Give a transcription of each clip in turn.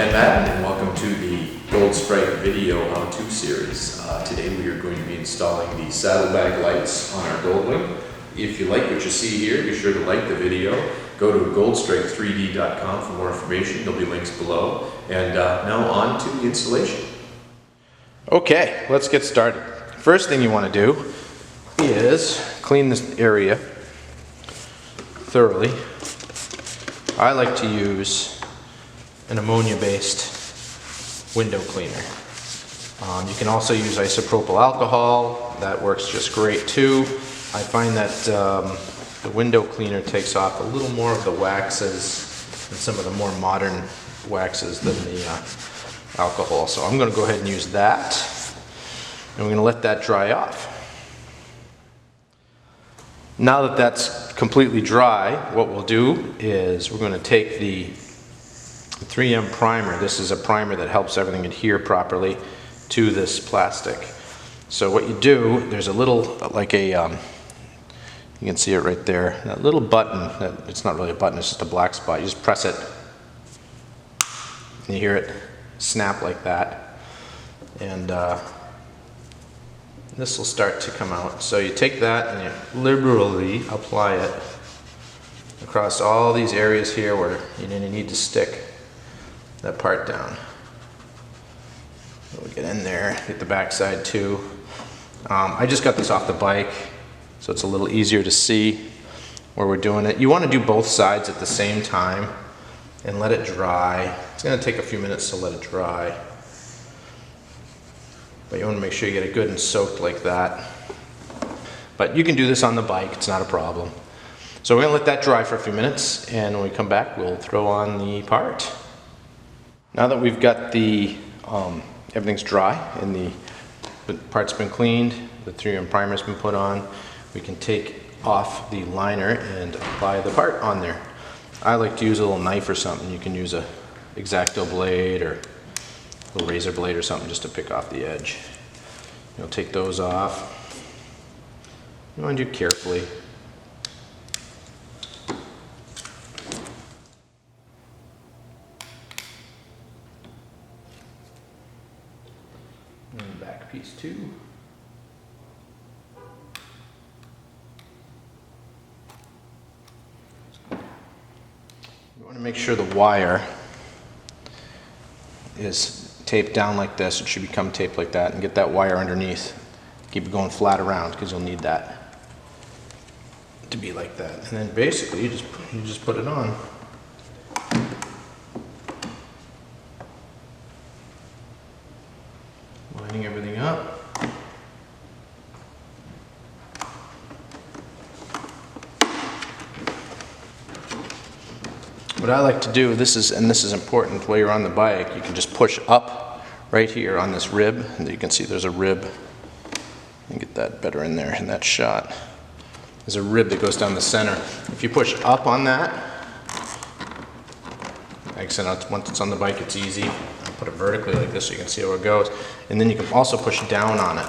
Ken Madden, and welcome to the Goldstrike video how-to series. Today we are going to be installing the Saddlebag Lights on our Goldwing. If you like what you see here, be sure to like the video. Go to goldstrike3d.com for more information. There'll be links below. And now on to the installation. Okay, let's get started. First thing you want to do is clean this area thoroughly. I like to use an ammonia-based window cleaner. You can also use isopropyl alcohol. That works just great too. I find that the window cleaner takes off a little more of the waxes and some of the more modern waxes than the alcohol. So I'm going to go ahead and use that, and we're going to let that dry off. Now that that's completely dry, what we'll do is we're going to take the 3M primer. This is a primer that helps everything adhere properly to this plastic. So what you do, there's a little, like a, you can see it right there, that little button, it's not really a button, it's just a black spot. You just press it, and you hear it snap like that, and this will start to come out. So you take that and you liberally apply it across all these areas here where you need to stick that part down. So we get in there, get the back side too. I just got this off the bike, so it's a little easier to see where we're doing it. You want to do both sides at the same time and let it dry. It's going to take a few minutes to let it dry, but you want to make sure you get it good and soaked like that. But you can do this on the bike, it's not a problem. So we're going to let that dry for a few minutes, and when we come back we'll throw on the part. Now that we've got the everything's dry and the part's been cleaned, the 3M primer's been put on, we can take off the liner and apply the part on there. I like to use a little knife or something. You can use a X-Acto blade or a little razor blade or something just to pick off the edge. You'll take those off. You want to do carefully. And the back piece too. You want to make sure the wire is taped down like this. It should become taped like that, and get that wire underneath. Keep it going flat around because you'll need that to be like that. And then basically you just put it on. Lining everything up. What I like to do, this is important, while you're on the bike, you can just push up right here on this rib, and you can see there's a rib. You get that better in there in that shot. There's a rib that goes down the center. If you push up on that, like I said, once it's on the bike, it's easy. I'll put it vertically like this so you can see where it goes. And then you can also push down on it.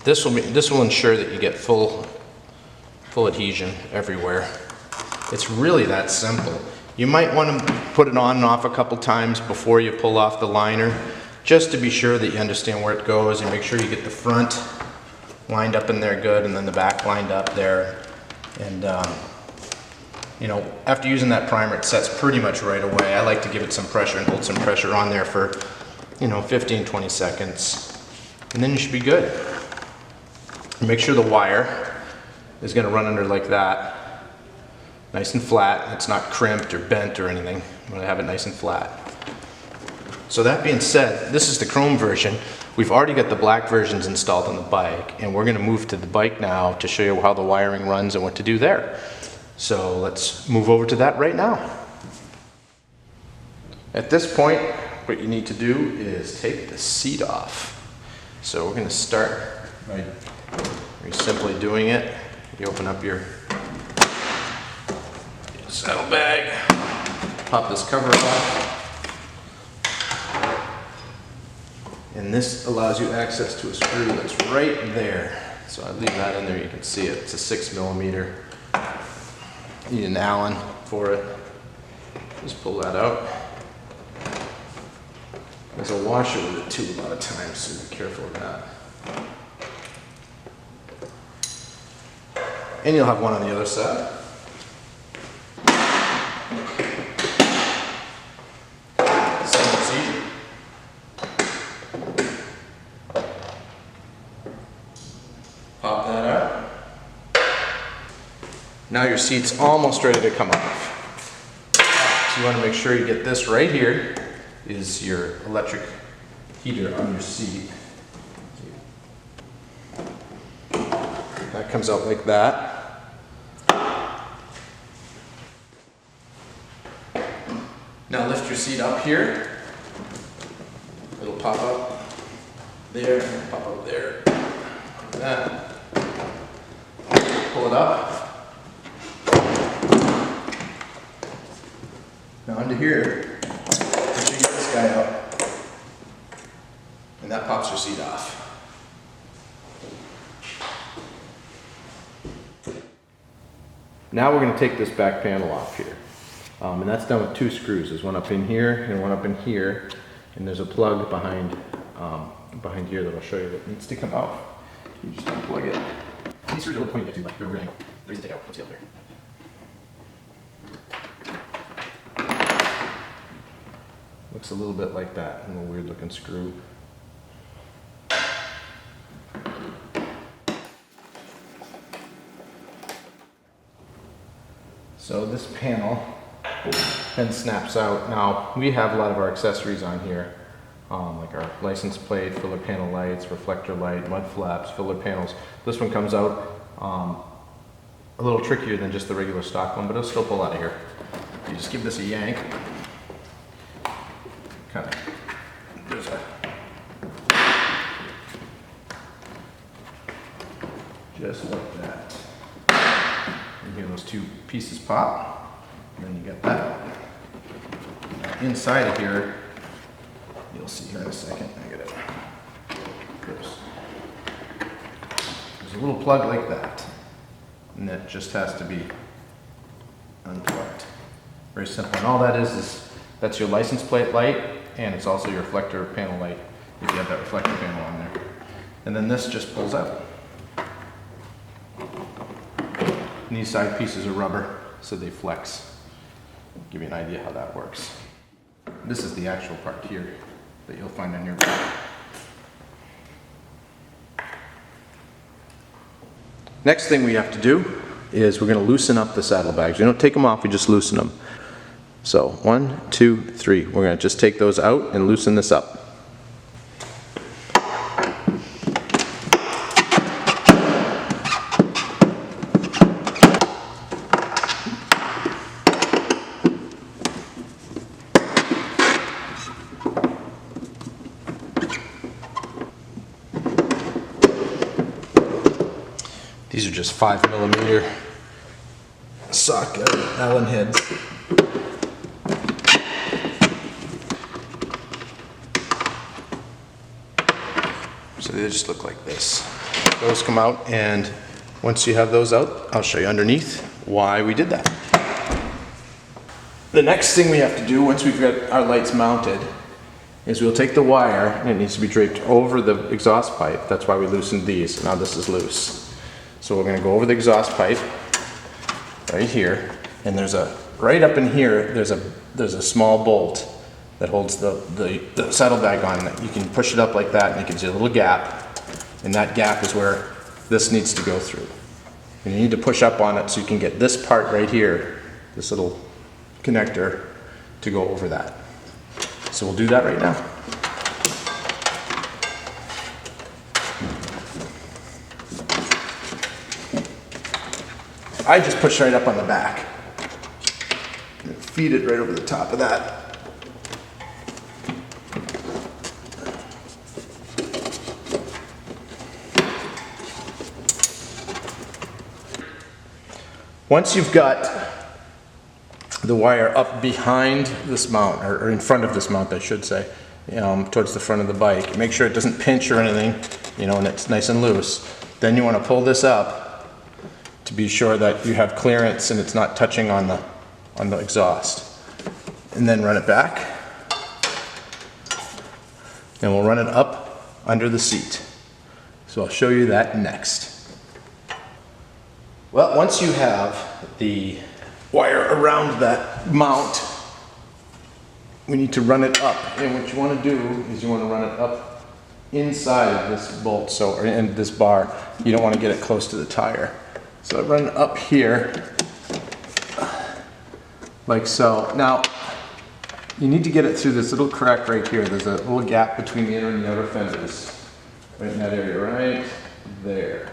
This will ensure that you get full adhesion everywhere. It's really that simple. You might want to put it on and off a couple times before you pull off the liner, just to be sure that you understand where it goes, and make sure you get the front lined up in there good and then the back lined up there. And you know, after using that primer, it sets pretty much right away. I like to give it some pressure and hold some pressure on there for, 15-20 seconds, and then you should be good. Make sure the wire is going to run under like that, nice and flat. It's not crimped or bent or anything. I'm going to have it nice and flat. So that being said, this is the chrome version. We've already got the black versions installed on the bike, and we're going to move to the bike now to show you how the wiring runs and what to do there. So let's move over to that right now. At this point, what you need to do is take the seat off. So we're going to start by very simply doing it. You open up your saddlebag, pop this cover off, and this allows you access to a screw that's right there. So I leave that in there, you can see it. It's a 6mm. You need an Allen for it. Just pull that out. There's a washer with it too a lot of times, so be careful of that. And you'll have one on the other side. Same procedure. Pop that out. Now your seat's almost ready to come off. So you want to make sure you get this right here is your electric heater on your seat. That comes out like that. Now lift your seat up here. It'll pop up there, pop up there. Like that. Pull it up. Now under here, make sure you get this guy out. And that pops your seat off. Now we're going to take this back panel off here. And that's done with 2 screws. There's one up in here and one up in here. And there's a plug behind here that I'll show you that needs to come out. You just unplug it. These screws are a little pointy to like you're going to take out. Let's see up there. Looks a little bit like that, a little weird looking screw. So this panel then snaps out. Now we have a lot of our accessories on here, like our license plate, filler panel lights, reflector light, mud flaps, filler panels. This one comes out a little trickier than just the regular stock one, but it'll still pull out of here. You just give this a yank. Kind of, there's a, just like that. And here those 2 pieces pop, and then you get that. Now inside of here, you'll see here in a second. I get it. There's a little plug like that, and that just has to be unplugged. Very simple. And all that is that's your license plate light, and it's also your reflector panel light if you have that reflector panel on there. And then this just pulls out. And these side pieces are rubber, so they flex. Give you an idea how that works. This is the actual part here that you'll find on your bike. Next thing we have to do is we're going to loosen up the saddlebags. We don't take them off, we just loosen them. So 1, 2, 3. We're going to just take those out and loosen this up. These are just 5mm socket Allen heads. So they just look like this. Those come out, and once you have those out, I'll show you underneath why we did that. The next thing we have to do once we've got our lights mounted is we'll take the wire, and it needs to be draped over the exhaust pipe. That's why we loosened these. Now this is loose. So we're going to go over the exhaust pipe right here, and there's a right up in here. There's a small bolt that holds the saddlebag on. That you can push it up like that, and it gives you a little gap, and that gap is where this needs to go through. And you need to push up on it so you can get this part right here, this little connector, to go over that. So we'll do that right now. I just push right up on the back and feed it right over the top of that. Once you've got the wire up behind this mount, or in front of this mount I should say, towards the front of the bike, make sure it doesn't pinch or anything, and it's nice and loose. Then you want to pull this up to be sure that you have clearance and it's not touching on the exhaust. And then run it back. and we'll run it up under the seat. So I'll show you that next. Well, once you have the wire around that mount, we need to run it up. And what you want to do is you want to run it up inside of this bolt, or in this bar. You don't want to get it close to the tire. So I run it up here, like so. Now, you need to get it through this little crack right here. There's a little gap between the inner and the outer fenders. Right in that area, right there.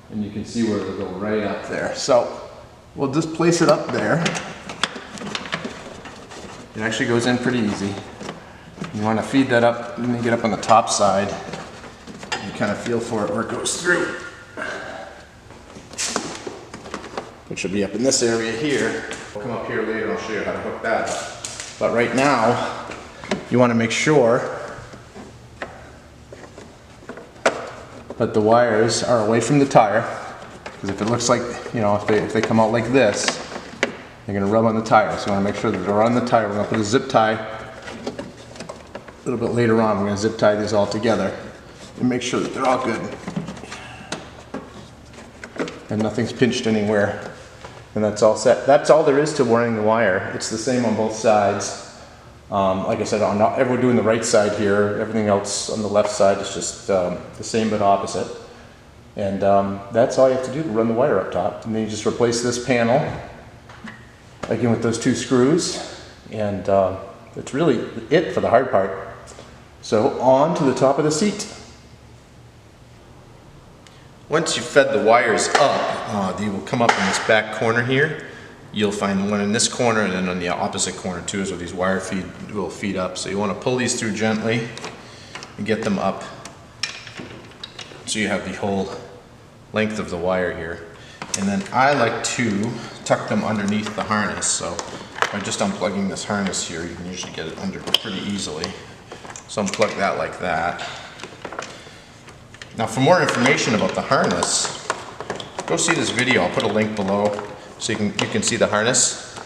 And you can see where it'll go right up there. So we'll just place it up there. It actually goes in pretty easy. You want to feed that up and then get up on the top side. You kind of feel for it where it goes through. Which will be up in this area here. We'll come up here later and I'll show you how to hook that up. But right now, you want to make sure that the wires are away from the tire. Because if it looks like, you know, if they come out like this, they're going to rub on the tire. So you want to make sure that they're on the tire. We're going to put a zip tie. A little bit later on, we're going to zip tie these all together and make sure that they're all good. And nothing's pinched anywhere. And that's all set. That's all there is to wiring the wire. It's the same on both sides. Like I said, we're doing the right side here. Everything else on the left side is just the same but opposite. And that's all you have to do to run the wire up top. And then you just replace this panel, again with those two screws. And that's really it for the hard part. So on to the top of the seat. Once you've fed the wires up, they will come up in this back corner here. You'll find one in this corner, and then on the opposite corner too is where these wire will feed up. So you want to pull these through gently and get them up so you have the whole length of the wire here. And then I like to tuck them underneath the harness. So by just unplugging this harness here, you can usually get it under pretty easily. So unplug that like that. Now for more information about the harness, go see this video. I'll put a link below so you can see the harness.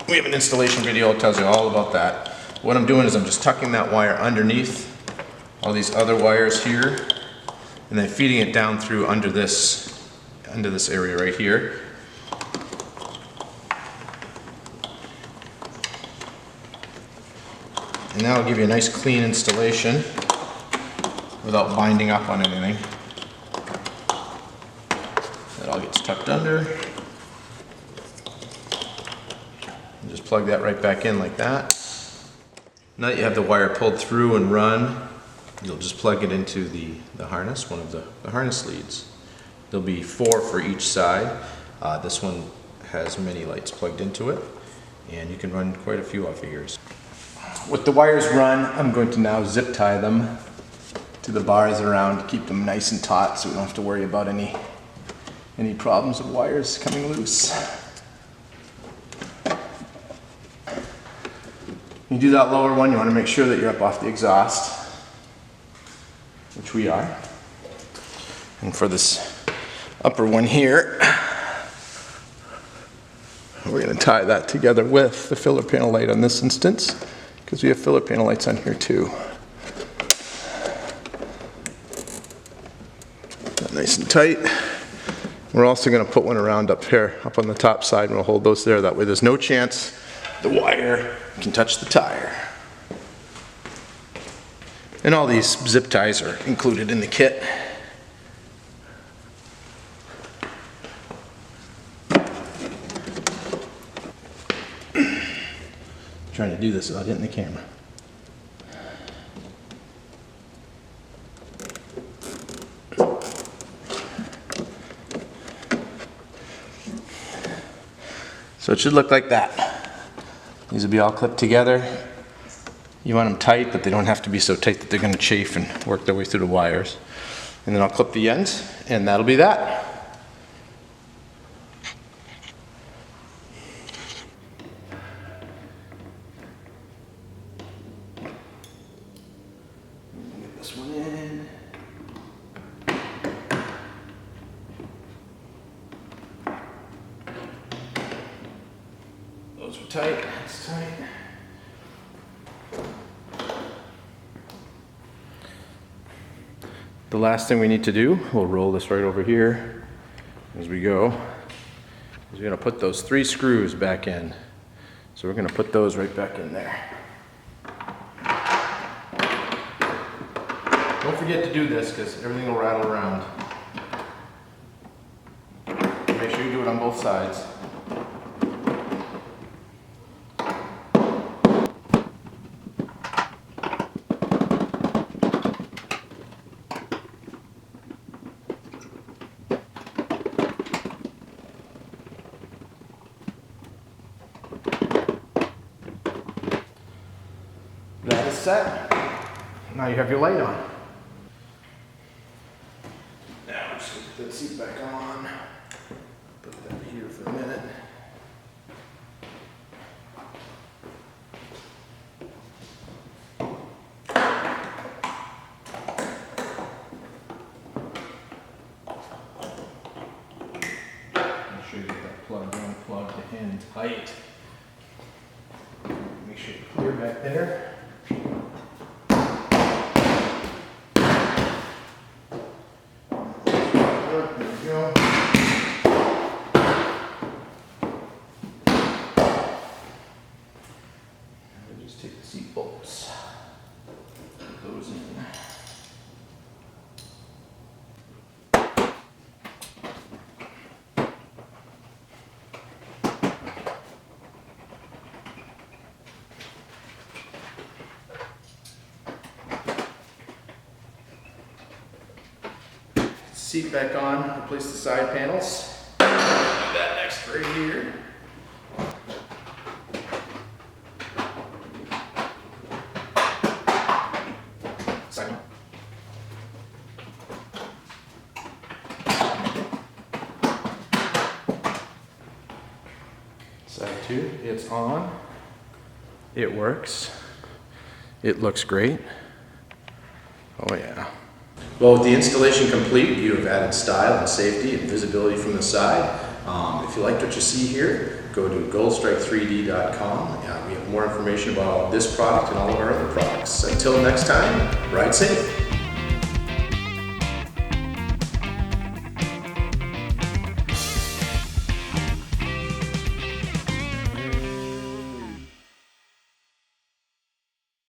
We have an installation video that tells you all about that. What I'm doing is I'm just tucking that wire underneath all these other wires here, and then feeding it down through under this area right here. And that'll give you a nice clean installation without binding up on anything. That all gets tucked under. And just plug that right back in like that. Now that you have the wire pulled through and run, you'll just plug it into the harness, one of the harness leads. There'll be 4 for each side. This one has many lights plugged into it, and you can run quite a few off of yours. With the wires run, I'm going to now zip tie them to the bars around to keep them nice and taut so we don't have to worry about any problems with wires coming loose. You do that lower one, you want to make sure that you're up off the exhaust, which we are. And for this upper one here, we're going to tie that together with the filler panel light on this instance, because we have filler panel lights on here too. That nice and tight. We're also going to put one around up here, up on the top side, and we'll hold those there. That way there's no chance the wire can touch the tire. And all these zip ties are included in the kit. Trying to do this without hitting the camera. So it should look like that. These will be all clipped together. You want them tight, but they don't have to be so tight that they're going to chafe and work their way through the wires. And then I'll clip the ends, and that'll be that. Get this one in. Those were tight. That's tight. The last thing we need to do, we'll roll this right over here as we go, is we're gonna put those 3 screws back in. So we're gonna put those right back in there. Don't forget to do this because everything will rattle around. Make sure you do it on both sides. That is set. Now you have your light on. Now I'm just going to put that seat back on. Put that here for a minute. Make sure you get that plug unplugged in tight. Make sure you're clear back there. There we go. And just take the seat bolts, put those in. Seat back on, replace the side panels. Do that next right here. Second. Side 2, it's on. It works. It looks great. Oh yeah. Well, with the installation complete, you have added style and safety and visibility from the side. If you liked what you see here, go to goldstrike3d.com. We have more information about this product and all of our other products. Until next time, ride safe.